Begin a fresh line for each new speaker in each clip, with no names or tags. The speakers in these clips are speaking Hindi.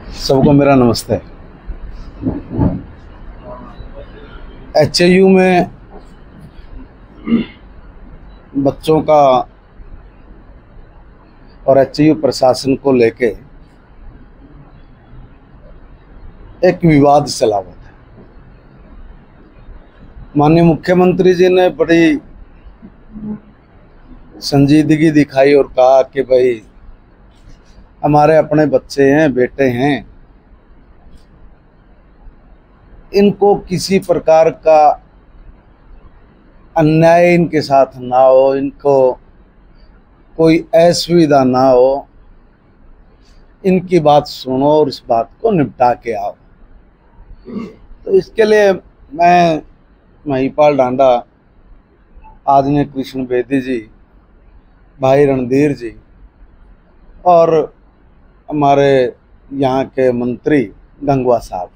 सबको मेरा नमस्ते। एचयू में बच्चों का और एचयू प्रशासन को लेके एक विवाद चला हुआ था। माननीय मुख्यमंत्री जी ने बड़ी संजीदगी दिखाई और कहा कि भाई हमारे अपने बच्चे हैं, बेटे हैं, इनको किसी प्रकार का अन्याय इनके साथ ना हो, इनको कोई असुविधा ना हो, इनकी बात सुनो और इस बात को निपटा के आओ। तो इसके लिए मैं महिपाल डांडा, आदरणीय कृष्ण बेदी जी, भाई रणधीर जी और हमारे यहाँ के मंत्री गंगवा साहब,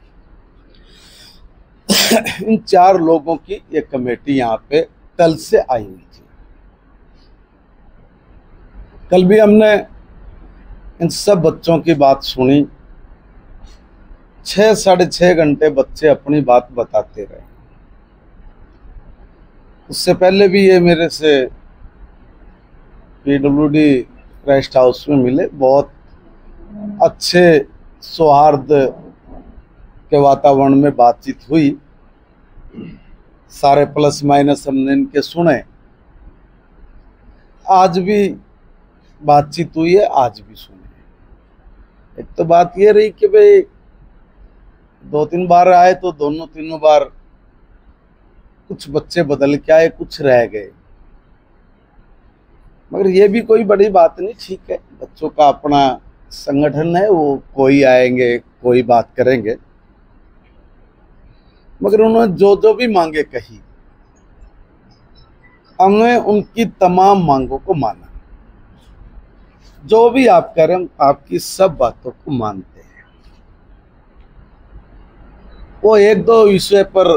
इन 4 लोगों की एक कमेटी यहाँ पे कल से आई हुई थी। कल भी हमने इन सब बच्चों की बात सुनी। 6 साढ़े 6 घंटे बच्चे अपनी बात बताते रहे। उससे पहले भी ये मेरे से PWD रेस्ट हाउस में मिले। बहुत अच्छे सौहार्द के वातावरण में बातचीत हुई। सारे प्लस माइनस हमने इनके सुने। आज भी बातचीत हुई है, आज भी सुने। एक तो बात ये रही कि भाई 2-3 बार आए तो दोनों तीनों बार कुछ बच्चे बदल के आए, कुछ रह गए। मगर ये भी कोई बड़ी बात नहीं, ठीक है, बच्चों का अपना संगठन है, वो कोई आएंगे, कोई बात करेंगे। मगर उन्होंने जो जो भी मांगे कही, हमने उनकी तमाम मांगों को माना। जो भी आप करें, हम आपकी सब बातों को मानते हैं। वो 1-2 विषय पर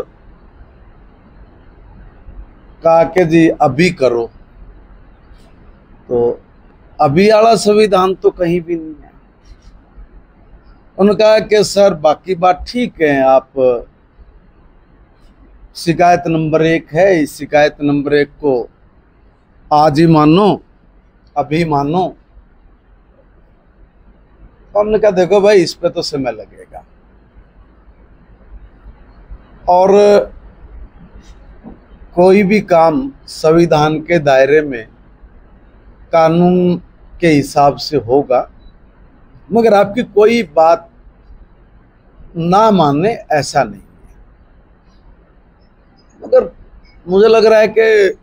कहा कि जी अभी करो, तो अभी वाला संविधान तो कहीं भी नहीं है। उन्होंने कहा कि सर बाकी बात ठीक है, आप शिकायत नंबर 1 है, इस शिकायत नंबर 1 को आज ही मानो, अभी मानो। तो हमने कहा देखो भाई, इस पे तो समय लगेगा और कोई भी काम संविधान के दायरे में कानून के हिसाब से होगा। मगर आपकी कोई बात ना माने ऐसा नहीं है। मगर मुझे लग रहा है कि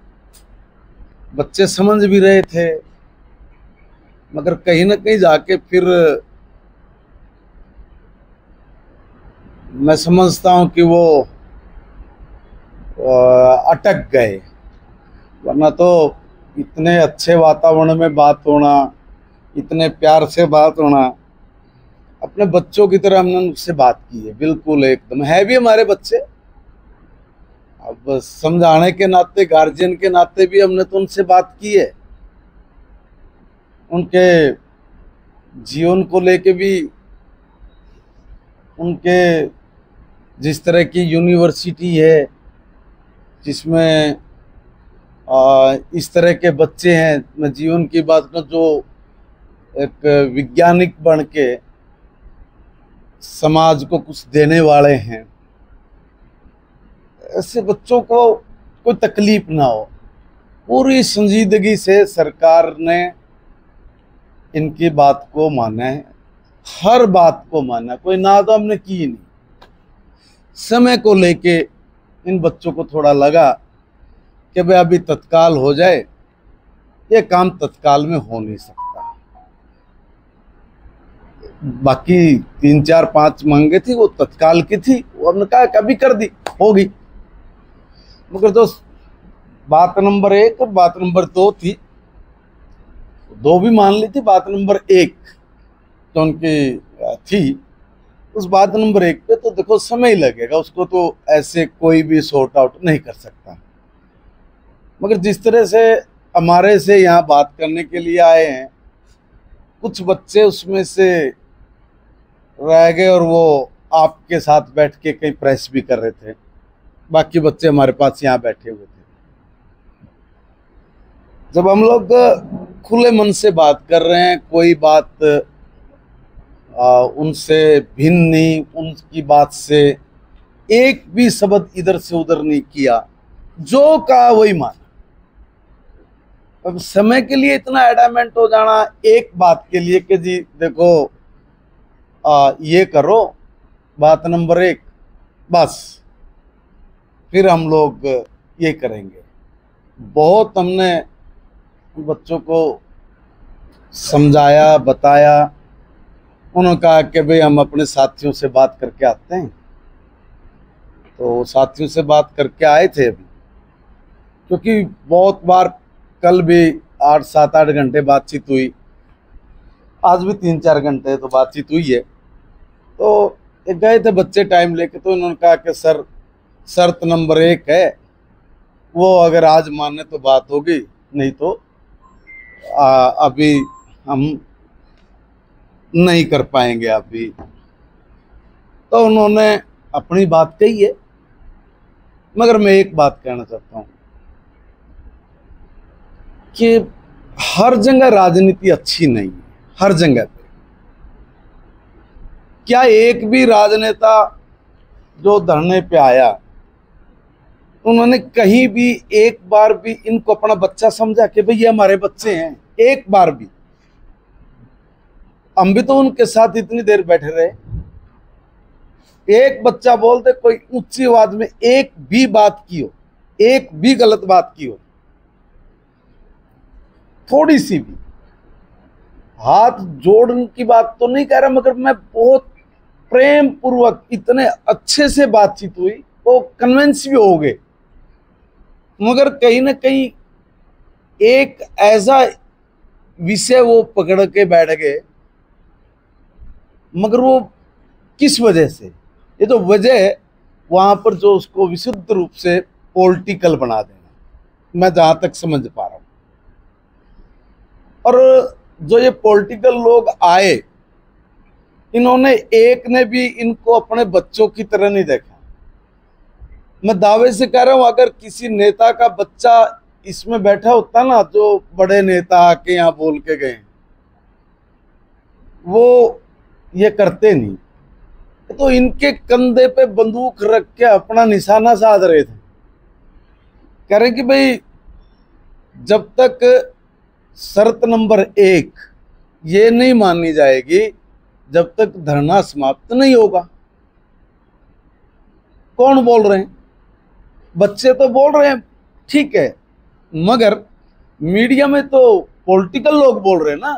बच्चे समझ भी रहे थे, मगर कहीं ना कहीं जाके फिर मैं समझता हूं कि वो अटक गए। वरना तो इतने अच्छे वातावरण में बात होना, इतने प्यार से बात होना, अपने बच्चों की तरह हमने उनसे बात की है। बिल्कुल एकदम है भी हमारे बच्चे। अब समझाने के नाते, गार्जियन के नाते भी हमने तो उनसे बात की है। उनके जीवन को लेके भी, उनके जिस तरह की यूनिवर्सिटी है जिसमें इस तरह के बच्चे हैं, मैं जीवन की बात करूं, जो एक वैज्ञानिक बन के समाज को कुछ देने वाले हैं, ऐसे बच्चों को कोई तकलीफ ना हो, पूरी संजीदगी से सरकार ने इनकी बात को माना है। हर बात को माना, कोई ना तो हमने की नहीं। समय को लेके इन बच्चों को थोड़ा लगा कि भाई अभी तत्काल हो जाए, ये काम तत्काल में हो नहीं सकता। बाकी 3-4-5 मांगे थी, वो तत्काल की थी, वो हमने कहा कभी कर दी, होगी। मगर जो बात नंबर 1 और बात नंबर 2 थी, 2 भी मान ली थी, बात नंबर 1 तो उनकी थी, उस बात नंबर 1 पे तो देखो समय लगेगा, उसको तो ऐसे कोई भी सॉर्ट आउट नहीं कर सकता। मगर जिस तरह से हमारे से यहाँ बात करने के लिए आए हैं, कुछ बच्चे उसमें से रह गए और वो आपके साथ बैठ के कहीं प्रेस भी कर रहे थे। बाकी बच्चे हमारे पास यहाँ बैठे हुए थे। जब हम लोग खुले मन से बात कर रहे हैं, कोई बात उनसे भिन्न नहीं, उनकी बात से एक भी शब्द इधर से उधर नहीं किया, जो कहा वही माना। अब समय के लिए इतना एडामेंट हो जाना एक बात के लिए कि जी देखो ये करो, बात नंबर 1, बस फिर हम लोग ये करेंगे। बहुत हमने बच्चों को समझाया, बताया। उन्होंने कहा कि भाई हम अपने साथियों से बात करके आते हैं। तो साथियों से बात करके आए थे अभी, क्योंकि बहुत बार कल भी 8, 7, 8 घंटे बातचीत हुई, आज भी 3-4 घंटे तो बातचीत हुई है। तो गए थे बच्चे टाइम लेके, तो उन्होंने कहा कि सर शर्त नंबर 1 है, वो अगर आज माने तो बात होगी, नहीं तो अभी हम नहीं कर पाएंगे अभी। तो उन्होंने अपनी बात कही है, मगर मैं एक बात कहना चाहता हूँ कि हर जगह राजनीति अच्छी नहीं है, हर जगह पे। क्या एक भी राजनेता जो धरने पे आया, उन्होंने कहीं भी एक बार भी इनको अपना बच्चा समझा कि भाई ये हमारे बच्चे हैं? एक बार भी। हम भी तो उनके साथ इतनी देर बैठे रहे। एक बच्चा बोलते, कोई ऊंची आवाज में एक भी बात की हो, एक भी गलत बात की हो, थोड़ी सी भी, हाथ जोड़ने की बात तो नहीं कह रहा, मगर मैं बहुत प्रेम पूर्वक इतने अच्छे से बातचीत हुई, वो कन्विंस भी हो गए। मगर कहीं ना कहीं एक ऐसा विषय वो पकड़ के बैठ गए, मगर वो किस वजह से? ये तो वजह है वहां पर जो उसको विशुद्ध रूप से पॉलिटिकल बना देना, मैं जहां तक समझ पा रहा हूं। और जो ये पॉलिटिकल लोग आए, इन्होंने एक ने भी इनको अपने बच्चों की तरह नहीं देखा। मैं दावे से कह रहा हूं, अगर किसी नेता का बच्चा इसमें बैठा होता ना, जो बड़े नेता आके यहाँ बोल के गए, वो ये करते नहीं। तो इनके कंधे पे बंदूक रख के अपना निशाना साध रहे थे, कह रहे कि भाई जब तक शर्त नंबर 1 ये नहीं मानी जाएगी, जब तक धरना समाप्त नहीं होगा। कौन बोल रहे हैं? बच्चे तो बोल रहे हैं, ठीक है, मगर मीडिया में तो पॉलिटिकल लोग बोल रहे हैं ना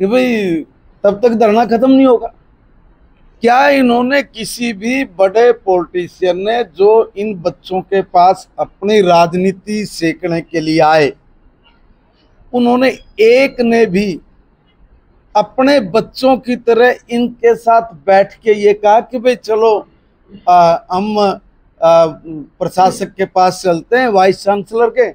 कि भाई तब तक धरना खत्म नहीं होगा। क्या इन्होंने किसी भी बड़े पॉलिटिशियन ने, जो इन बच्चों के पास अपनी राजनीति सेकने के लिए आए, उन्होंने एक ने भी अपने बच्चों की तरह इनके साथ बैठ के ये कहा कि भाई चलो हम प्रशासक के पास चलते हैं, वाइस चांसलर के,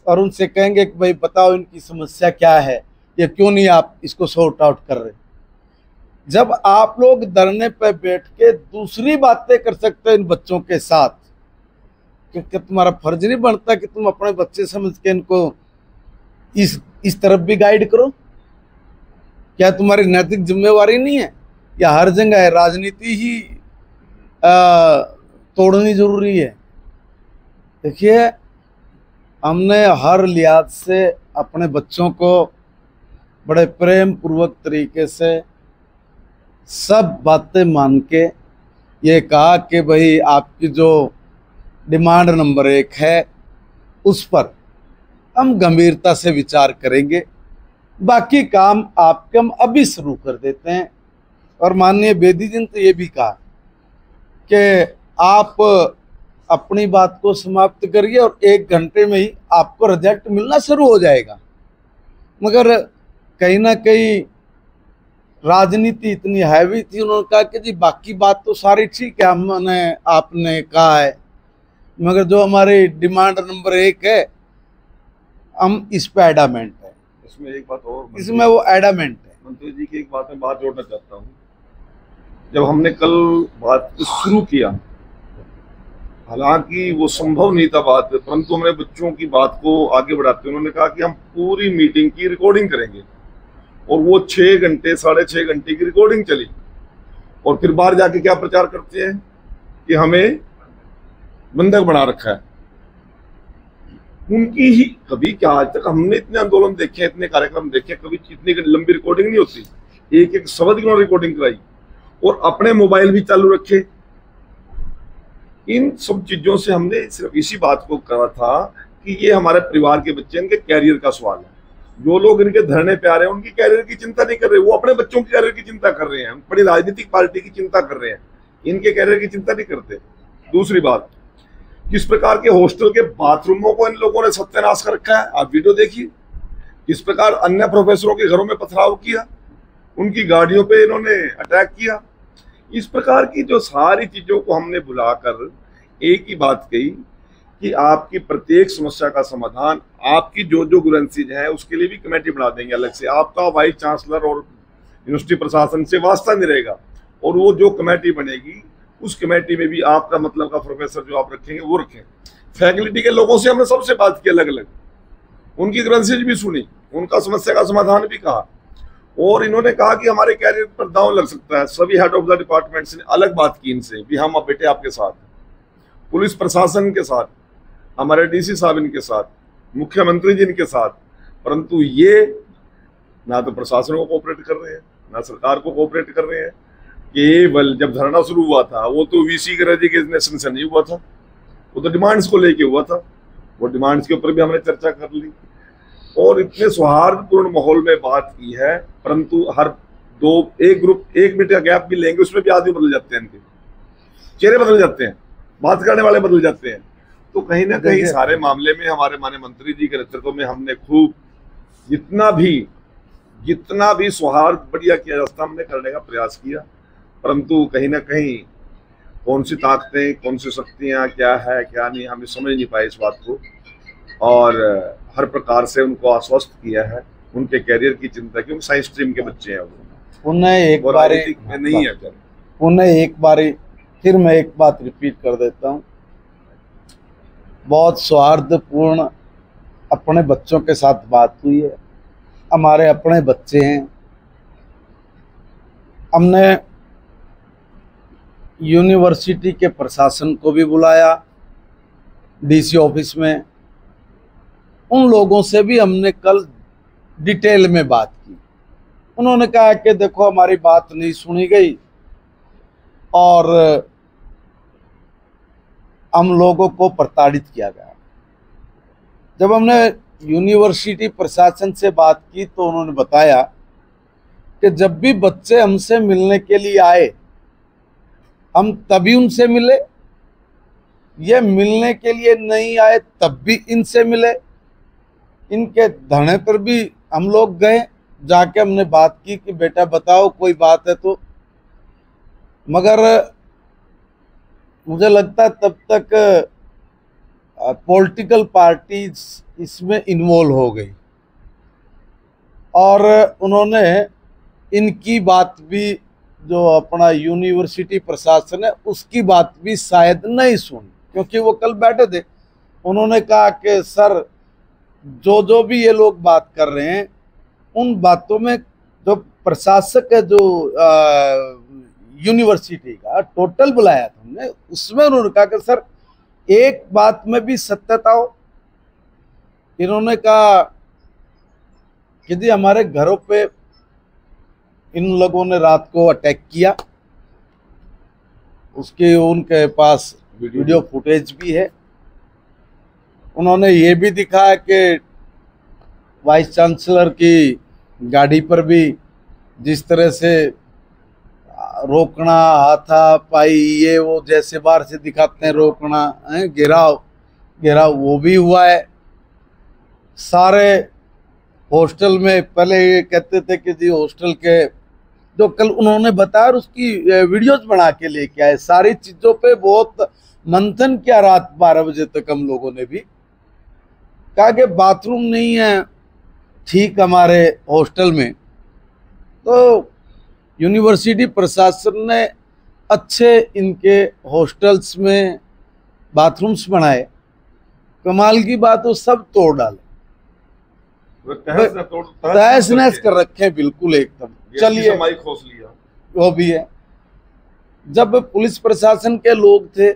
और उनसे कहेंगे कि भाई बताओ इनकी समस्या क्या है, ये क्यों नहीं आप इसको सॉर्ट आउट कर रहे? जब आप लोग धरने पर बैठ के दूसरी बातें कर सकते हैं इन बच्चों के साथ, क्योंकि तुम्हारा फर्ज नहीं बनता कि तुम अपने बच्चे समझ के इनको इस तरफ भी गाइड करो? क्या तुम्हारी नैतिक जिम्मेवारी नहीं है? या हर जगह राजनीति ही तोड़नी जरूरी है? देखिए, हमने हर लिहाज से अपने बच्चों को बड़े प्रेम पूर्वक तरीके से सब बातें मान के ये कहा कि भाई आपकी जो डिमांड नंबर 1 है, उस पर हम गंभीरता से विचार करेंगे, बाकी काम आपके हम अभी शुरू कर देते हैं। और माननीय बेदी जी ने तो ये भी कहा कि आप अपनी बात को समाप्त करिए और 1 घंटे में ही आपको रिजल्ट मिलना शुरू हो जाएगा। मगर कहीं ना कहीं राजनीति इतनी हैवी थी, उन्होंने कहा कि जी बाकी बात तो सारी ठीक है, हमने आपने कहा है, मगर जो हमारी डिमांड नंबर 1 है, हम इस पे एडामेंट है।
इसमें एक बात और,
इसमें वो एडामेंट है।
मंत्री जी की एक बात में बात जोड़ना चाहता हूँ जब हमने कल बात को शुरू किया, हालांकि वो संभव नहीं था बात, परंतु हमने बच्चों की बात को आगे बढ़ाते हुए उन्होंने कहा कि हम पूरी मीटिंग की रिकॉर्डिंग करेंगे, और वो 6 घंटे 6.5 घंटे की रिकॉर्डिंग चली। और फिर बाहर जाके क्या प्रचार करते हैं कि हमें बंधक बना रखा है। उनकी ही कभी क्या, आज तक हमने इतने आंदोलन देखे, इतने कार्यक्रम देखे, कभी इतनी लंबी रिकॉर्डिंग नहीं होती। एक एक शब्द की उन्होंने रिकॉर्डिंग कराई और अपने मोबाइल भी चालू रखे। इन सब चीजों से हमने सिर्फ इसी बात को कहा था कि ये हमारे परिवार के बच्चे, इनके कैरियर का सवाल है। जो लोग इनके धरने पे आ रहे हैं उनकी कैरियर की चिंता नहीं कर रहे, वो अपने बच्चों की कैरियर की चिंता कर रहे हैं, बड़ी राजनीतिक पार्टी की चिंता कर रहे हैं, इनके कैरियर की चिंता नहीं करते। दूसरी बात, किस प्रकार के हॉस्टल के बाथरूमों को इन लोगों ने सत्यानाश कर रखा है, आप वीडियो देखिए। किस प्रकार अन्य प्रोफेसरों के घरों में पथराव किया, उनकी गाड़ियों पे इन्होंने अटैक किया। इस प्रकार की जो सारी चीजों को हमने बुलाकर एक ही बात कही कि आपकी प्रत्येक समस्या का समाधान, आपकी जो जो ग्रीवेंसेज है उसके लिए भी कमेटी बना देंगे अलग से। आपका वाइस चांसलर और यूनिवर्सिटी प्रशासन से वास्ता नहीं रहेगा, और वो जो कमेटी बनेगी उस कमेटी में भी आपका मतलब का प्रोफेसर जो आप रखेंगे वो रखें। फैकल्टी के लोगों से हमने सबसे बात की अलग अलग, उनकी ग्रीवेंसेज भी सुनी, उनका समस्या का समाधान भी कहा, और इन्होंने कहा कि हमारे कैरियर पर दांव लग सकता है। सभी हेड ऑफ द डिपार्टमेंट्स ने अलग बात की इनसे भी, हम अब बेटे आपके साथ, पुलिस प्रशासन के साथ, हमारे डीसी साहब इनके साथ, मुख्यमंत्री जी इनके साथ। परंतु ये ना तो प्रशासन को कोऑपरेट कर रहे हैं, ना सरकार को कोऑपरेट कर रहे हैं। केवल जब धरना शुरू हुआ था वो तो वीसी के रेजिग्नेशन से नहीं हुआ था, वो तो डिमांड्स को लेके हुआ था। वो डिमांड्स के ऊपर भी हमने चर्चा कर ली और इतने सौहार्दपूर्ण माहौल में बात की है। परंतु हर एक ग्रुप 1 मिनट का गैप भी लेंगे, उसमें भी आदमी बदल जाते हैं, इनके चेहरे बदल जाते हैं, बात करने वाले बदल जाते हैं। तो कहीं ना कहीं सारे मामले में हमारे माननीय मंत्री जी के नेतृत्व में हमने खूब जितना भी सौहार्द बढ़िया किया जा सकता हमने करने का प्रयास किया। परंतु कहीं ना कहीं कौन सी ताकतें, कौन सी शक्तियां, क्या है क्या नहीं, हमें समझ नहीं पाए इस बात को, और हर प्रकार से उनको आश्वस्त किया है। उनके कैरियर की चिंता, क्योंकि साइंस स्ट्रीम के बच्चे हैं,
उन्हें एक बार
नहीं है।
उन्हें एक बार फिर मैं एक बात रिपीट कर देता हूँ, बहुत सौहार्दपूर्ण अपने बच्चों के साथ बात हुई है। हमारे अपने बच्चे हैं। हमने यूनिवर्सिटी के प्रशासन को भी बुलाया, डीसी ऑफिस में। उन लोगों से भी हमने कल डिटेल में बात की। उन्होंने कहा कि देखो हमारी बात नहीं सुनी गई और हम लोगों को प्रताड़ित किया गया। जब हमने यूनिवर्सिटी प्रशासन से बात की तो उन्होंने बताया कि जब भी बच्चे हमसे मिलने के लिए आए हम तभी उनसे मिले, ये मिलने के लिए नहीं आए तब भी इनसे मिले। इनके धरने पर भी हम लोग गए, जाके हमने बात की कि बेटा बताओ कोई बात है तो। मगर मुझे लगता है तब तक पॉलिटिकल पार्टीज इसमें इन्वॉल्व हो गई और उन्होंने इनकी बात भी, जो अपना यूनिवर्सिटी प्रशासन है उसकी बात भी शायद नहीं सुनी, क्योंकि वो कल बैठे थे। उन्होंने कहा कि सर जो जो भी ये लोग बात कर रहे हैं उन बातों में जो प्रशासक है, जो यूनिवर्सिटी का टोटल बुलाया था हमने, उसमें उन्होंने कहा कि सर एक बात में भी सत्यता हो। इन्होंने कहा कि जी हमारे घरों पे इन लोगों ने रात को अटैक किया, उसके उनके पास वीडियो फुटेज भी है। उन्होंने ये भी दिखाया कि वाइस चांसलर की गाड़ी पर भी जिस तरह से रोकना, हाथापाई, ये वो जैसे बाहर से दिखाते हैं रोकना, घेराव वो भी हुआ है। सारे हॉस्टल में पहले ये कहते थे कि जी हॉस्टल के जो कल उन्होंने बताया और उसकी वीडियोज बना के लेके आए। सारी चीज़ों पे बहुत मंथन किया रात 12 बजे तक। हम लोगों ने भी कहा कि बाथरूम नहीं है ठीक हमारे हॉस्टल में, तो यूनिवर्सिटी प्रशासन ने अच्छे इनके हॉस्टल्स में बाथरूम्स बनाए, कमाल की बात वो सब तोड़ डाले, तहस नहस कर रखे बिल्कुल एकदम। चलिए
खोस लिया,
वो भी है। जब पुलिस प्रशासन के लोग थे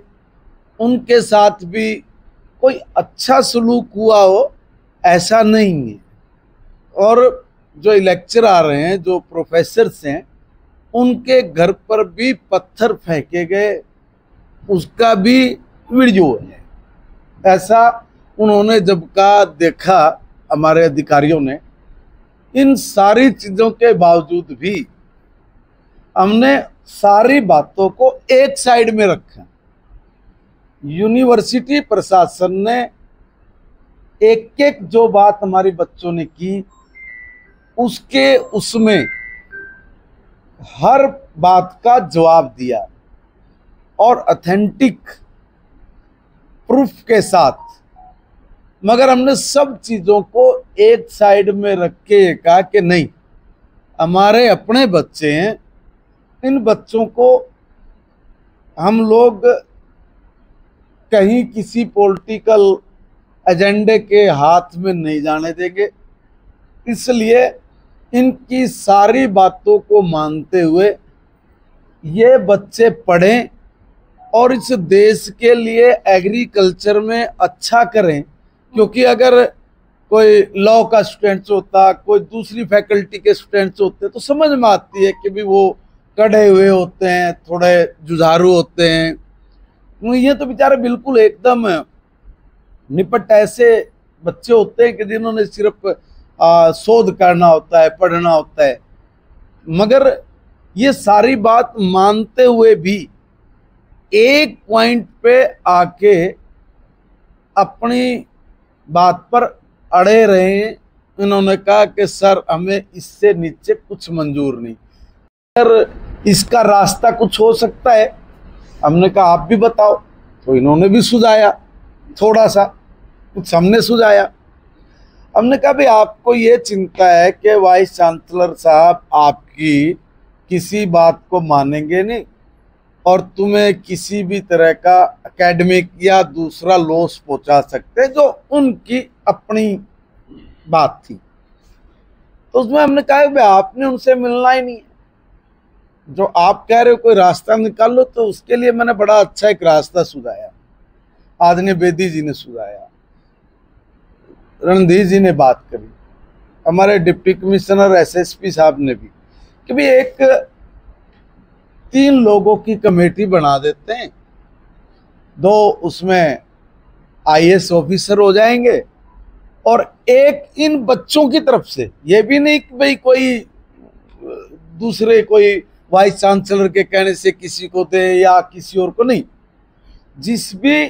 उनके साथ भी कोई अच्छा सलूक हुआ हो ऐसा नहीं है। और जो लेक्चर आ रहे हैं, जो प्रोफेसर्स हैं, उनके घर पर भी पत्थर फेंके गए, उसका भी वीडियो है। ऐसा उन्होंने जब कहा, देखा हमारे अधिकारियों ने, इन सारी चीज़ों के बावजूद भी हमने सारी बातों को एक साइड में रखा। यूनिवर्सिटी प्रशासन ने एक एक जो बात हमारे बच्चों ने की उसमें हर बात का जवाब दिया और ऑथेंटिक प्रूफ के साथ। मगर हमने सब चीज़ों को एक साइड में रख के कहा कि नहीं, हमारे अपने बच्चे हैं, इन बच्चों को हम लोग कहीं किसी पॉलिटिकल एजेंडे के हाथ में नहीं जाने देंगे। इसलिए इनकी सारी बातों को मानते हुए ये बच्चे पढ़ें और इस देश के लिए एग्रीकल्चर में अच्छा करें। क्योंकि अगर कोई लॉ का स्टूडेंट्स होता, कोई दूसरी फैकल्टी के स्टूडेंट्स होते, तो समझ में आती है कि भी वो कड़े हुए होते हैं, थोड़े जुझारू होते हैं। ये तो बेचारे बिल्कुल एकदम निपट ऐसे बच्चे होते हैं कि जिन्होंने सिर्फ शोध करना होता है, पढ़ना होता है। मगर ये सारी बात मानते हुए भी एक पॉइंट पे आके अपनी बात पर अड़े रहे। इन्होंने कहा कि सर हमें इससे नीचे कुछ मंजूर नहीं, सर इसका रास्ता कुछ हो सकता है। हमने कहा आप भी बताओ। तो इन्होंने भी सुझाया, थोड़ा सा कुछ हमने सुझाया। हमने कहा भाई आपको ये चिंता है कि वाइस चांसलर साहब आपकी किसी बात को मानेंगे नहीं और तुम्हें किसी भी तरह का एकेडमिक या दूसरा लॉस पहुंचा सकते हैं, जो उनकी अपनी बात थी। तो उसमें हमने कहा भाई आपने उनसे मिलना ही नहीं है, जो आप कह रहे हो कोई रास्ता निकाल लो। तो उसके लिए मैंने बड़ा अच्छा एक रास्ता सुझाया, आदरणीय बेदी जी ने सुझाया, रणधीर जी ने बात करी, हमारे डिप्टी कमिश्नर एसएसपी साहब ने भी, कि भाई एक 3 लोगों की कमेटी बना देते हैं, 2 उसमें आईएएस ऑफिसर हो जाएंगे और एक इन बच्चों की तरफ से। ये भी नहीं कि भाई कोई दूसरे कोई वाइस चांसलर के कहने से किसी को दे या किसी और को नहीं, जिस भी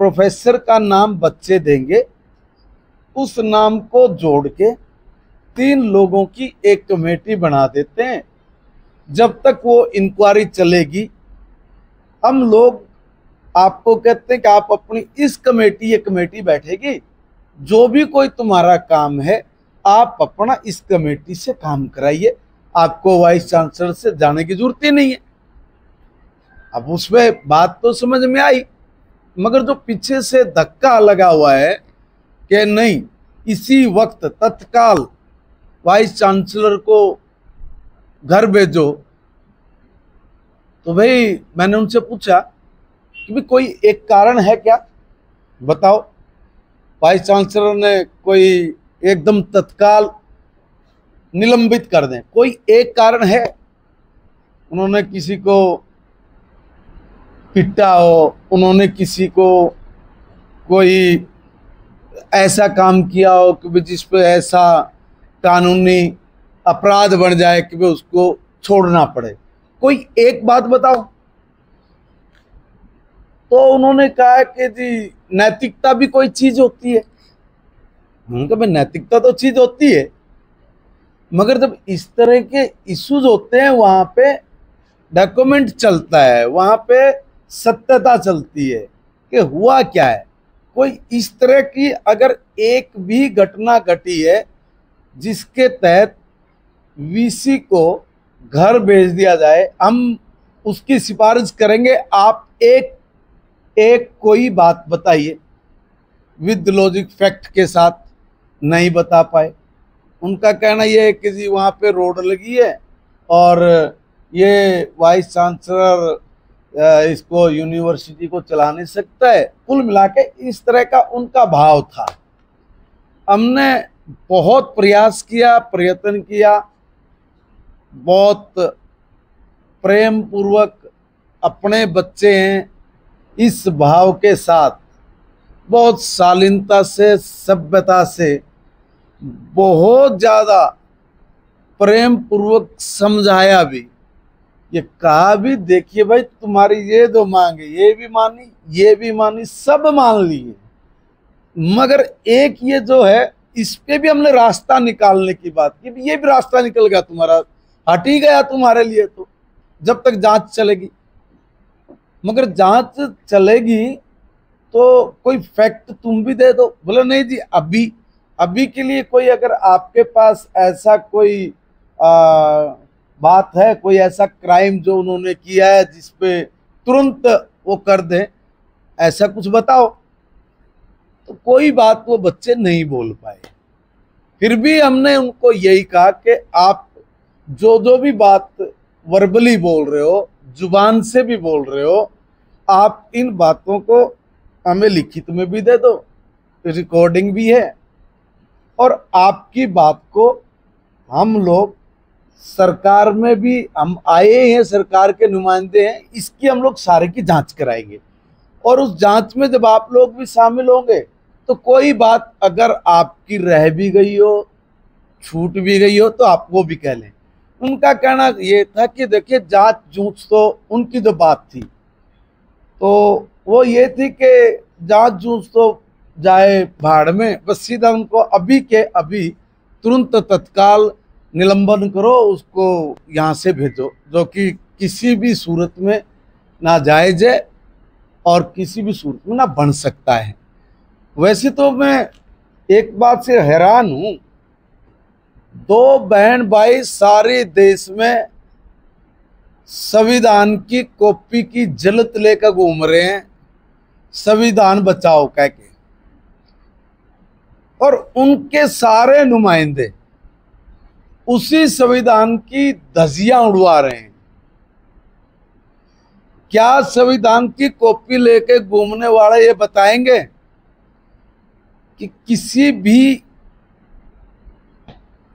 प्रोफेसर का नाम बच्चे देंगे उस नाम को जोड़ के 3 लोगों की एक कमेटी बना देते हैं। जब तक वो इंक्वायरी चलेगी, हम लोग आपको कहते हैं कि आप अपनी इस कमेटी, ये कमेटी बैठेगी, जो भी कोई तुम्हारा काम है आप अपना इस कमेटी से काम कराइए, आपको वाइस चांसलर से जाने की जरूरत ही नहीं है। अब उसमें बात तो समझ में आई, मगर जो पीछे से धक्का लगा हुआ है कि नहीं इसी वक्त तत्काल वाइस चांसलर को घर भेजो, तो भाई मैंने उनसे पूछा कि भाई कोई एक कारण है क्या, बताओ। वाइस चांसलर ने कोई एकदम तत्काल निलंबित कर दें, कोई एक कारण है? उन्होंने किसी को पिटा हो, उन्होंने किसी को कोई ऐसा काम किया हो कि जिस पे ऐसा कानूनी अपराध बन जाए कि भाई उसको छोड़ना पड़े, कोई एक बात बताओ। तो उन्होंने कहा कि जी नैतिकता भी कोई चीज होती है। उन्होंने कहा भाई नैतिकता तो चीज होती है, मगर जब इस तरह के इश्यूज होते हैं वहां पे डॉक्यूमेंट चलता है, वहां पे सत्यता चलती है कि हुआ क्या है। कोई इस तरह की अगर एक भी घटना घटी है जिसके तहत वीसी को घर भेज दिया जाए, हम उसकी सिफारिश करेंगे। आप एक एक कोई बात बताइए विद लॉजिक फैक्ट के साथ, नहीं बता पाए। उनका कहना यह है कि जी वहाँ पे रोड लगी है और ये वाइस चांसलर इसको यूनिवर्सिटी को चला नहीं सकता है। कुल मिला के इस तरह का उनका भाव था। हमने बहुत प्रयास किया, प्रयत्न किया, बहुत प्रेम पूर्वक अपने बच्चे हैं इस भाव के साथ, बहुत शालीनता से, सभ्यता से, बहुत ज़्यादा प्रेम पूर्वक समझाया भी, ये कहा भी देखिए भाई तुम्हारी ये दो मांगे, ये भी मानी, ये भी मानी, सब मान लिए, मगर एक ये जो है इस पे भी हमने रास्ता निकालने की बात की। ये भी रास्ता निकल गया तुम्हारा, हट ही गया तुम्हारे लिए तो जब तक जांच चलेगी। मगर जांच चलेगी तो कोई फैक्ट तुम भी दे दो। बोले नहीं जी, अभी के लिए कोई अगर आपके पास ऐसा कोई बात है, कोई ऐसा क्राइम जो उन्होंने किया है जिसपे तुरंत वो कर दें, ऐसा कुछ बताओ। तो कोई बात वो बच्चे नहीं बोल पाए। फिर भी हमने उनको यही कहा कि आप जो जो भी बात वर्बली बोल रहे हो, जुबान से भी बोल रहे हो, आप इन बातों को हमें लिखित में भी दे दो, रिकॉर्डिंग भी है, और आपकी बात को हम लोग सरकार में भी, हम आए हैं, सरकार के नुमाइंदे हैं, इसकी हम लोग सारे की जांच कराएंगे। और उस जांच में जब आप लोग भी शामिल होंगे तो कोई बात अगर आपकी रह भी गई हो, छूट भी गई हो, तो आप वो भी कह लें। उनका कहना ये था कि देखिए जांच जूझ तो उनकी जो बात थी तो वो ये थी कि जांच जूझ तो जाए भाड़ में, बस सीधा उनको अभी के अभी तुरंत तत्काल निलंबन करो, उसको यहाँ से भेजो, जो कि किसी भी सूरत में नाजायज है और किसी भी सूरत में ना बन सकता है। वैसे तो मैं एक बात से हैरान हूँ, दो बहन भाई सारे देश में संविधान की कॉपी की जलत लेकर घूम रहे हैं, संविधान बचाओ कह के, और उनके सारे नुमाइंदे उसी संविधान की धज्जियां उड़वा रहे हैं। क्या संविधान की कॉपी लेके घूमने वाले ये बताएंगे कि किसी भी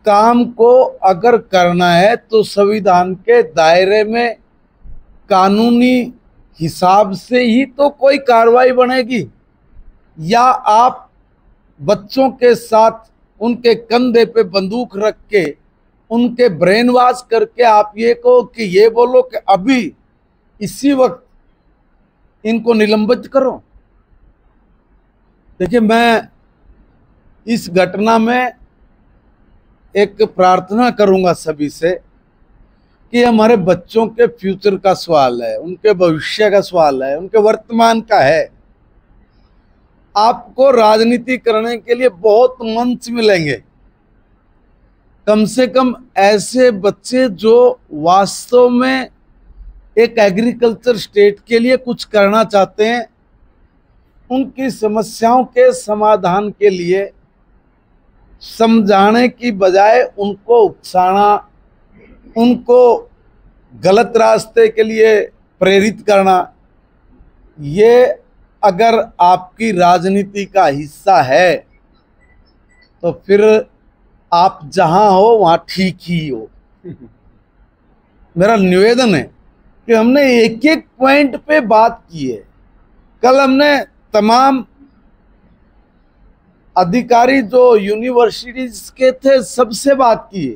काम को अगर करना है तो संविधान के दायरे में कानूनी हिसाब से ही तो कोई कार्रवाई बनेगी, या आप बच्चों के साथ उनके कंधे पे बंदूक रख के उनके ब्रेन वॉश करके आप ये कहो कि ये बोलो कि अभी इसी वक्त इनको निलंबित करो। देखिए, मैं इस घटना में एक प्रार्थना करूंगा सभी से कि हमारे बच्चों के फ्यूचर का सवाल है, उनके भविष्य का सवाल है, उनके वर्तमान का है। आपको राजनीति करने के लिए बहुत मंच मिलेंगे, कम से कम ऐसे बच्चे जो वास्तव में एक एग्रीकल्चर स्टेट के लिए कुछ करना चाहते हैं, उनकी समस्याओं के समाधान के लिए समझाने की बजाय उनको उकसाना, उनको गलत रास्ते के लिए प्रेरित करना, ये अगर आपकी राजनीति का हिस्सा है तो फिर आप जहां हो वहां ठीक ही हो। मेरा निवेदन है कि हमने एक एक पॉइंट पे बात की है। कल हमने तमाम अधिकारी जो यूनिवर्सिटीज के थे सबसे बात की है,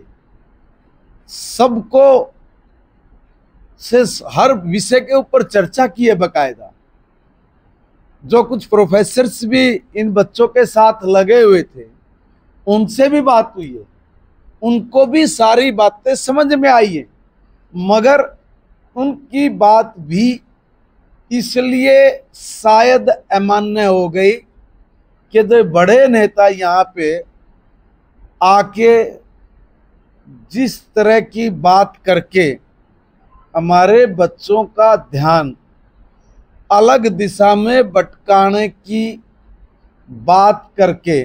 सबको से हर विषय के ऊपर चर्चा की है बकायदा। जो कुछ प्रोफेसर्स भी इन बच्चों के साथ लगे हुए थे उनसे भी बात हुई है, उनको भी सारी बातें समझ में आई है, मगर उनकी बात भी इसलिए शायद अमान्य हो गई कि जो बड़े नेता यहाँ पे आके जिस तरह की बात करके हमारे बच्चों का ध्यान अलग दिशा में भटकाने की बात करके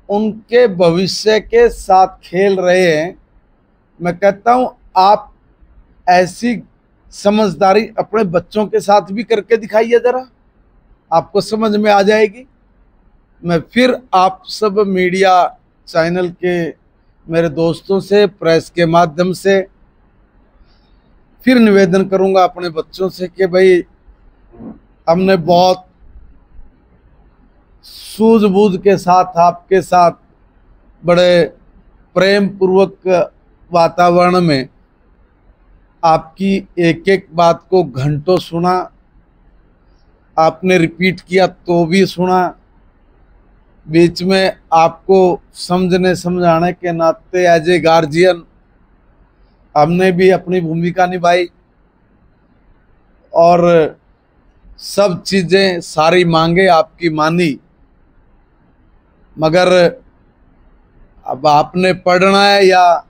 उनके भविष्य के साथ खेल रहे हैं। मैं कहता हूं आप ऐसी समझदारी अपने बच्चों के साथ भी करके दिखाइए, जरा आपको समझ में आ जाएगी। मैं फिर आप सब मीडिया चैनल के मेरे दोस्तों से, प्रेस के माध्यम से फिर निवेदन करूंगा अपने बच्चों से कि भाई हमने बहुत सूझबूझ के साथ आपके साथ बड़े प्रेम पूर्वक वातावरण में आपकी एक एक बात को घंटों सुना, आपने रिपीट किया तो भी सुना, बीच में आपको समझने समझाने के नाते एज ए गार्जियन हमने भी अपनी भूमिका निभाई और सब चीज़ें, सारी मांगे आपकी मानी। मगर अब आपने पढ़ना है या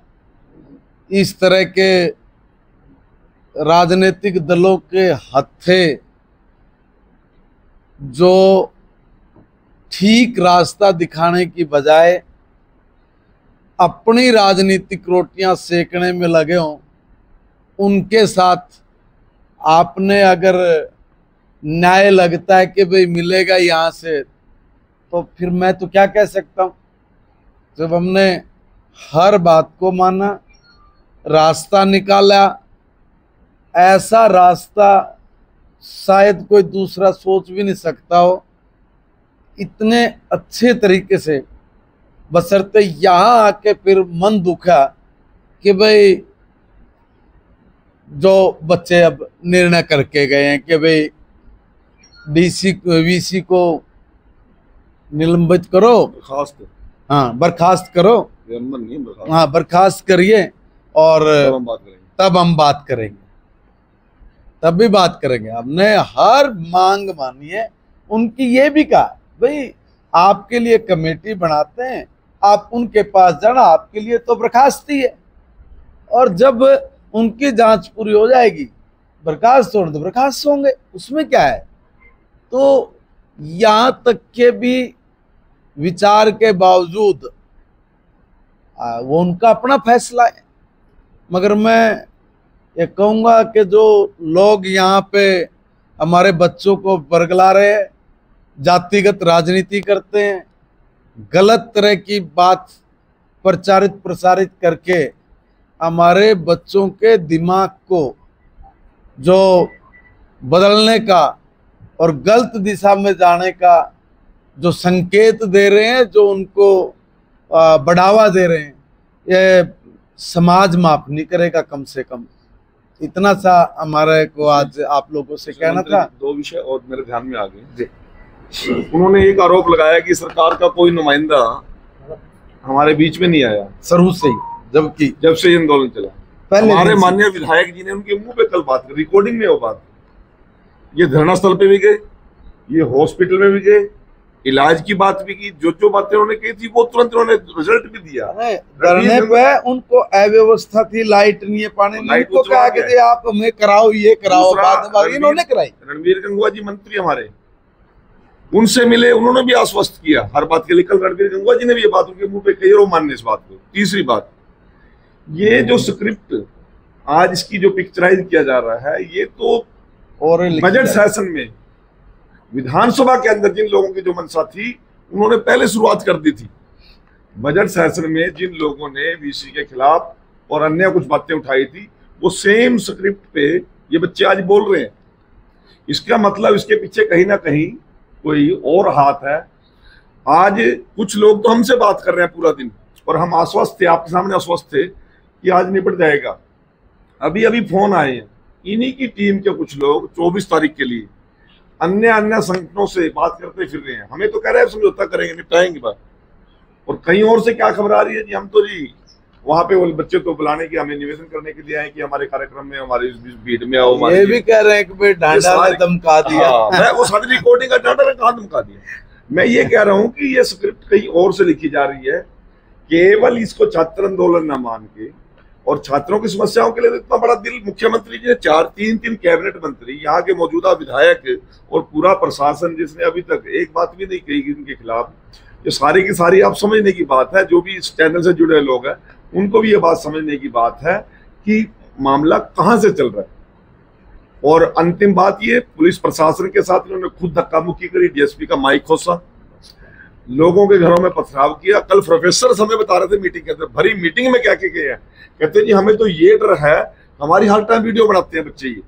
इस तरह के राजनीतिक दलों के हत्थे जो ठीक रास्ता दिखाने की बजाय अपनी राजनीतिक रोटियां सेकने में लगे हों, उनके साथ आपने अगर न्याय लगता है कि भाई मिलेगा यहाँ से, तो फिर मैं तो क्या कह सकता हूँ। जब हमने हर बात को माना, रास्ता निकाला, ऐसा रास्ता शायद कोई दूसरा सोच भी नहीं सकता हो, इतने अच्छे तरीके से, बशर्ते यहाँ आके फिर मन दुखा कि भाई जो बच्चे अब निर्णय करके गए हैं कि भाई वीसी को निलंबित करो, हाँ बर्खास्त करो, हाँ बर्खास्त करिए और तब हम बात करेंगे, तब भी बात करेंगे। हमने हर मांग मानी है। उनकी ये भी कहा भाई आपके लिए कमेटी बनाते हैं, आप उनके पास जाना, आपके लिए तो बर्खास्ती है, और जब उनकी जांच पूरी हो जाएगी बर्खास्त होने तो बर्खास्त होंगे, उसमें क्या है। तो यहाँ तक के भी विचार के बावजूद वो उनका अपना फैसला है। मगर मैं ये कहूँगा कि जो लोग यहाँ पे हमारे बच्चों को बरगला रहे हैं, जातिगत राजनीति करते हैं, गलत तरह की बात प्रचारित प्रसारित करके हमारे बच्चों के दिमाग को जो बदलने का और गलत दिशा में जाने का जो संकेत दे रहे हैं, जो उनको बढ़ावा दे रहे हैं, ये समाज माफ नहीं करेगा। कम से कम इतना सा हमारे को आज आप लोगों से कहना था।
दो विषय और मेरे ध्यान में आ गए। उन्होंने एक आरोप लगाया कि सरकार का कोई नुमाइंदा हमारे बीच में नहीं आया
शुरू से ही, जबकि जब
से आंदोलन चला। हमारे माननीय विधायक जी ने उनके मुंह पे कल बात की, रिकॉर्डिंग में वो बात, ये धरना स्थल पे भी गए, ये हॉस्पिटल में भी गए, इलाज की बात भी की, जो बातें उन्होंने की थी वो तुरंत उन्होंने रिजल्ट भी दिया।
धरने पे उनको अव्यवस्था थी, लाइट नहीं है, पानी नहीं, तो कहा कि आप हमें कराओ, ये कराओ, बाद इन्होंने कराई।
रणबीर गंगवा जी मंत्री हमारे, उनसे मिले, उन्होंने भी आश्वस्त किया हर बात के लिए। कल रणबीर गंगवा जी ने भी ये बात उनके मुंह पे कही और मानने इस बात को। तीसरी बात, ये जो स्क्रिप्ट आज इसकी जो पिक्चराइज किया जा रहा है, ये तो और बजट सेशन में विधानसभा के अंदर जिन लोगों की जो मंशा थी उन्होंने पहले शुरुआत कर दी थी। बजट सेशन में जिन लोगों ने वीसी के खिलाफ और अन्य कुछ बातें उठाई थी, वो सेम स्क्रिप्ट पे ये बच्चे आज बोल रहे हैं। इसका मतलब इसके पीछे कहीं ना कहीं कोई और हाथ है। आज कुछ लोग तो हमसे बात कर रहे हैं पूरा दिन, और हम आश्वस्त थे, आपके सामने आश्वस्त थे कि आज निपट जाएगा। अभी अभी फोन आए हैं, इन्हीं की टीम के कुछ लोग 24 तारीख के लिए अन्य संगठनों से बात करते फिर रहे हैं। हमें तो कह रहे हैं समझौता करेंगे, निपटाएंगे बात, और कहीं और से क्या खबर आ रही है जी, हम तो जी वहां पे वो बच्चे तो बुलाने की, हमें निवेदन करने के लिए आए कि हमारे कार्यक्रम में, हमारे इस भीड़ में आओ।
ये भी कह रहे हैं कि भाई डांडा ने धमका दिया।
मैं वो सारी रिकॉर्डिंग का डांडा ने कहा धमका दिया। मैं ये कह रहा हूँ कि ये स्क्रिप्ट कहीं और से लिखी जा रही है। केवल इसको छात्र आंदोलन न मान के और छात्रों की समस्याओं के लिए तो इतना बड़ा दिल मुख्यमंत्री जी ने तीन कैबिनेट मंत्री, यहाँ के मौजूदा विधायक और पूरा प्रशासन, जिसने अभी तक एक बात भी नहीं कही इनके खिलाफ। ये सारी की सारी आप समझने की बात है, जो भी इस चैनल से जुड़े लोग हैं उनको भी ये बात समझने की बात है कि मामला कहाँ से चल रहा है। और अंतिम बात ये, पुलिस प्रशासन के साथ इन्होंने खुद धक्का मुक्की करी, डीएसपी का माइक खोसा, लोगों के घरों में पथराव किया। कल प्रोफेसर हमें बता रहे थे मीटिंग के अंदर, भरी मीटिंग में क्या किए हैं, कहते जी हमें तो ये डर है, हमारी हर टाइम वीडियो बनाते हैं बच्चे, ये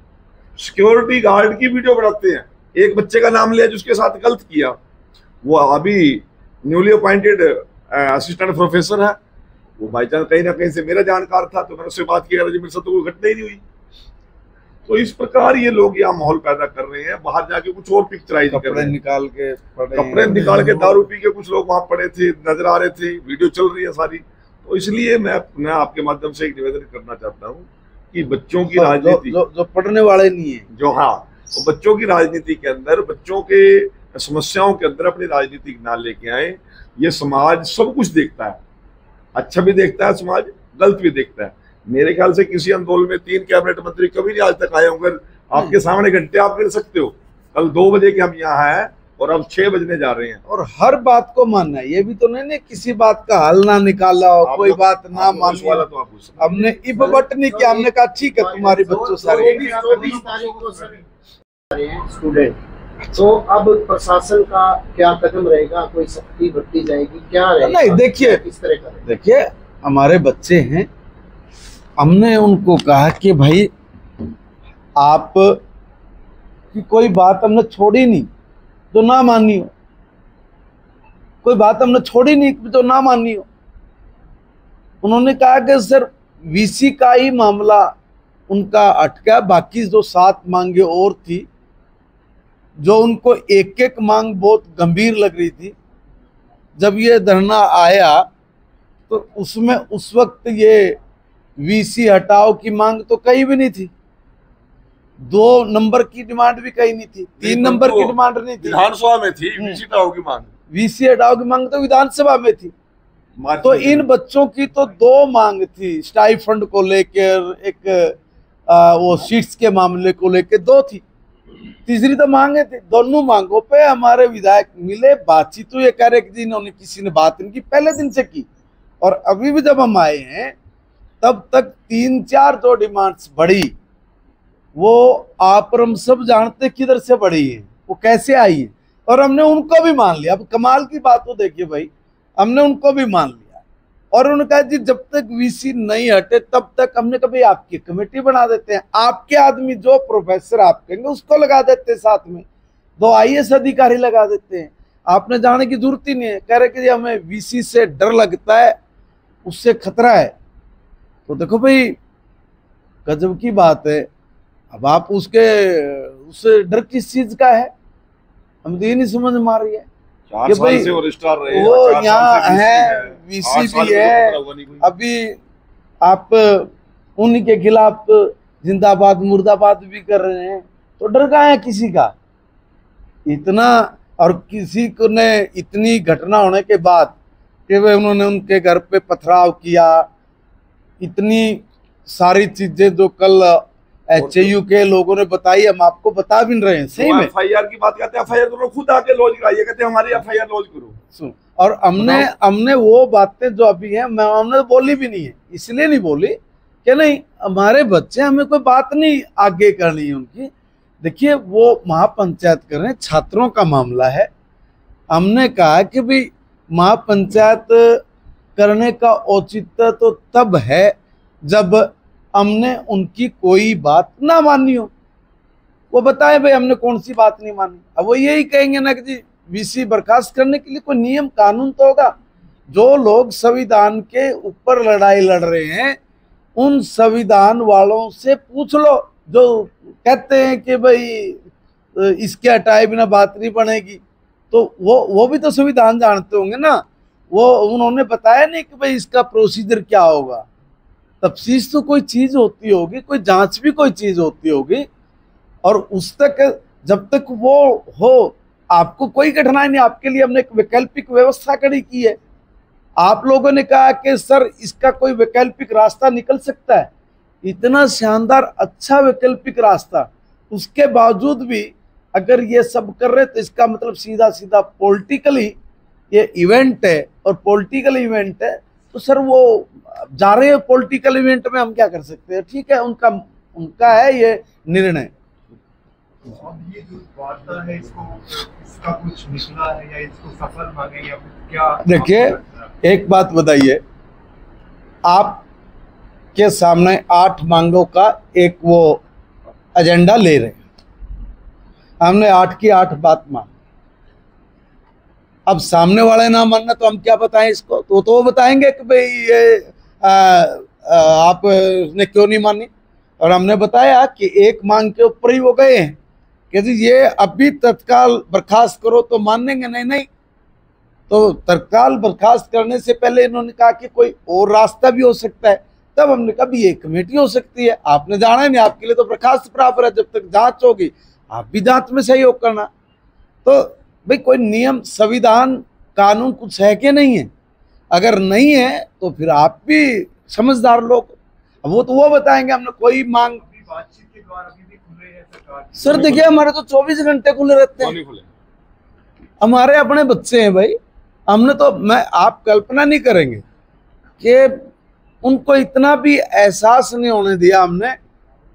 सिक्योरिटी गार्ड की वीडियो बनाते हैं। एक बच्चे का नाम लिया जिसके साथ गलत किया, वो अभी न्यूली अपॉइंटेड असिस्टेंट प्रोफेसर है, वो भाईजान कहीं ना कहीं से मेरा जानकार था, तो मैंने उससे बात की, मेरे साथ तो कोई घटना ही नहीं हुई। तो इस प्रकार ये लोग यहाँ माहौल पैदा कर रहे हैं, बाहर जाके कुछ और पिक्चराइज कर रहे हैं, कपड़े निकाल के दारू पी के कुछ लोग वहां पड़े थे, नजर आ रहे थे, वीडियो चल रही है सारी। तो इसलिए मैं आपके माध्यम से एक निवेदन करना चाहता हूँ कि बच्चों की राजनीति
जो पढ़ने वाले नहीं है,
जो हाँ, तो बच्चों की राजनीति के अंदर, बच्चों के समस्याओं के अंदर अपनी राजनीति ना लेके आए। ये समाज सब कुछ देखता है, अच्छा भी देखता है समाज, गलत भी देखता है। मेरे ख्याल से किसी आंदोलन में 3 कैबिनेट मंत्री कभी नहीं आज तक आए होंगे। आपके सामने घंटे आप गिन सकते हो, कल 2 बजे के हम यहाँ हैं और अब 6 बजने जा रहे हैं।
और हर बात को मानना है, ये भी तो नहीं किसी बात का हल ना निकाला हो, कोई बात ना मान वाला। तो हमने इफ बट नहीं किया, हमने कहा ठीक है तुम्हारी बच्चों सारे
24 तारीख को स्टूडेंट, तो अब प्रशासन का क्या कदम रहेगा, कोई सख्ती बरती जाएगी, क्या रहेगा?
नहीं देखिए,
किस तरह का?
देखिए हमारे बच्चे हैं, हमने उनको कहा कि भाई आप की कोई बात हमने छोड़ी नहीं तो ना मानी हो, कोई बात हमने छोड़ी नहीं तो ना मानी हो। उन्होंने कहा कि सर वीसी का ही मामला उनका अटका, बाकी जो 7 मांगे और थी, जो उनको एक एक मांग बहुत गंभीर लग रही थी। जब ये धरना आया तो उसमें उस वक्त ये वीसी हटाओ की मांग तो कहीं भी नहीं थी, 2 नंबर की डिमांड भी कहीं नहीं थी, 3 नंबर की डिमांड नहीं थी,
विधानसभा में थी वीसी हटाओ की मांग।
वीसी हटाओ की मांग तो विधानसभा में थी। तो इन बच्चों की तो 2 मांग थी, स्टाइफंड को लेकर, एक वो सीट्स के मामले को लेकर 2 थी, तीसरी तो मांगे थी। दोनों मांगों पे हमारे विधायक मिले, बातचीत तो ये कह रहे कि इन्होंने किसी ने बात इनकी पहले दिन से की, और अभी भी जब हम आए हैं तब तक 3-4 जो डिमांड्स बढ़ी, वो आप और हम सब जानते किधर से बढ़ी है, वो कैसे आई है, और हमने उनको भी मान लिया। अब कमाल की बात तो देखिए भाई, हमने उनको भी मान लिया और उन्होंने कहा जी जब तक वीसी नहीं हटे तब तक हमने कभी आपकी कमेटी बना देते हैं, आपके आदमी जो प्रोफेसर आप कहेंगे उसको लगा देते हैं, साथ में 2 IAS अधिकारी लगा देते हैं, आपने जाने की जरूरत ही नहीं है। कह रहे कि हमें वीसी से डर लगता है, उससे खतरा है। तो देखो भाई गजब की बात है। अब आप उससे डर किस चीज का है, हम तो ये नहीं समझ में आ रही है कि भाई वो यहाँ है, वीसी भी है, अभी आप उन्हीं के खिलाफ जिंदाबाद मुर्दाबाद भी कर रहे हैं, तो डर का है किसी का इतना। और किसी को ने इतनी घटना होने के बाद कि वे उन्होंने उनके घर पे पथराव किया, इतनी सारी चीजें जो कल HAU के लोगों ने बताई, हम आपको बता भी नहीं रहे हैं। सही में
FIR की बात करते हैं, FIR तो खुद आके लॉज कराइए, कहते हैं हमारी FIR लॉज करो।
सुन, और हमने वो बातें जो अभी हैं हमने बोली भी नहीं है, इसलिए नहीं बोली कि नहीं हमारे बच्चे, हमें कोई बात नहीं आगे करनी है उनकी। देखिए वो महापंचायत कर रहे हैं, छात्रों का मामला है। हमने कहा कि भाई महापंचायत करने का औचित्य तो तब है जब हमने उनकी कोई बात ना मानी हो, वो बताए भाई हमने कौन सी बात नहीं मानी। अब वो यही कहेंगे ना कि जी वीसी बर्खास्त करने के लिए कोई नियम कानून तो होगा। जो लोग संविधान के ऊपर लड़ाई लड़ रहे हैं उन संविधान वालों से पूछ लो, जो कहते हैं कि भाई इसके हटाए बिना बात नहीं बनेगी, तो वो भी तो संविधान जानते होंगे ना। वो उन्होंने बताया नहीं कि भाई इसका प्रोसीजर क्या होगा, तफ्सीस तो कोई चीज होती होगी, कोई जांच भी कोई चीज होती होगी, और उस तक जब तक वो हो आपको कोई कठिनाई नहीं। आपके लिए हमने एक वैकल्पिक व्यवस्था खड़ी की है, आप लोगों ने कहा कि सर इसका कोई वैकल्पिक रास्ता निकल सकता है, इतना शानदार अच्छा वैकल्पिक रास्ता, उसके बावजूद भी अगर ये सब कर रहे तो इसका मतलब सीधा सीधा पॉलिटिकली ये इवेंट है, और पॉलिटिकल इवेंट है तो सर वो जा रहे हैं पॉलिटिकल इवेंट में, हम क्या कर सकते हैं। ठीक है, उनका है ये निर्णय।
अब ये जो वार्ता है इसका कुछ निकला है या इसको सफल माने या क्या?
देखिए एक बात बताइए, आप के सामने 8 मांगों का एक वो एजेंडा ले रहे हैं, हमने 8 की 8 बात मान, अब सामने वाले ना मानना तो हम क्या बताएं इसको, तो वो बताएंगे कि भाई ये आपने क्यों नहीं मानी। और हमने बताया कि एक मांग के ऊपर ही वो गए हैं कि जी ये अभी तत्काल बर्खास्त करो, तो मानेंगे नहीं। तो तत्काल बर्खास्त करने से पहले इन्होंने कहा कि कोई और रास्ता भी हो सकता है, तब हमने कहा भी ये कमेटी हो सकती है, आपने जाना नहीं, आपके लिए तो बर्खास्त बराबर है, जब तक जांच होगी आप भी जांच में सहयोग करना। तो भाई कोई नियम संविधान कानून कुछ है कि नहीं है, अगर नहीं है तो फिर आप भी समझदार लोग, वो तो वो बताएंगे। हमने कोई मांग,
बातचीत के द्वार अभी भी खुले हैं सरकार?
सर देखिए हमारे तो 24 घंटे खुले रहते हैं, हमारे अपने बच्चे हैं भाई, हमने तो, मैं आप कल्पना नहीं करेंगे कि उनको इतना भी एहसास नहीं होने दिया हमने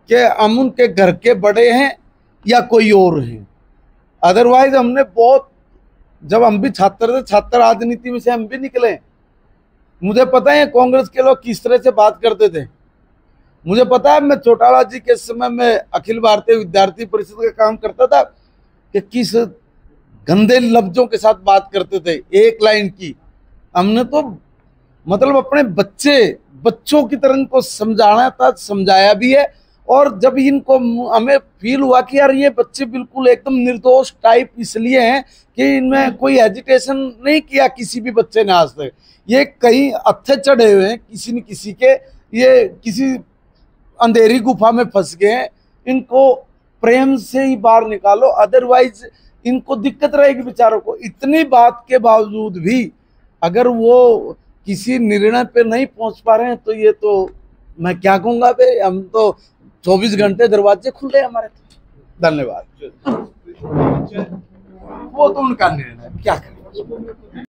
कि हम उनके घर के बड़े हैं या कोई और हैं। अदरवाइज हमने बहुत, जब हम भी छात्र थे, छात्र राजनीति में से हम भी निकले, मुझे पता है कांग्रेस के लोग किस तरह से बात करते थे, मुझे पता है मैं चौटाला जी के समय में अखिल भारतीय विद्यार्थी परिषद का काम करता था कि किस गंदे लफ्जों के साथ बात करते थे, एक लाइन की। हमने तो मतलब अपने बच्चों की तरह इनको समझाना था, समझाया भी है। और जब इनको, हमें फील हुआ कि यार ये बच्चे बिल्कुल एकदम निर्दोष टाइप इसलिए हैं कि इनमें कोई एजिटेशन नहीं किया किसी भी बच्चे ने आज तक, ये कहीं अत्थे चढ़े हुए हैं किसी न किसी के, ये किसी अंधेरी गुफा में फंस गए हैं, इनको प्रेम से ही बाहर निकालो, अदरवाइज इनको दिक्कत रहेगी बेचारों को। इतनी बात के बावजूद भी अगर वो किसी निर्णय पे नहीं पहुंच पा रहे हैं तो ये तो मैं क्या कहूँगा भाई, हम तो 24 घंटे दरवाजे खुले हमारे। धन्यवाद। वो तो उनका निर्णय, क्या करें।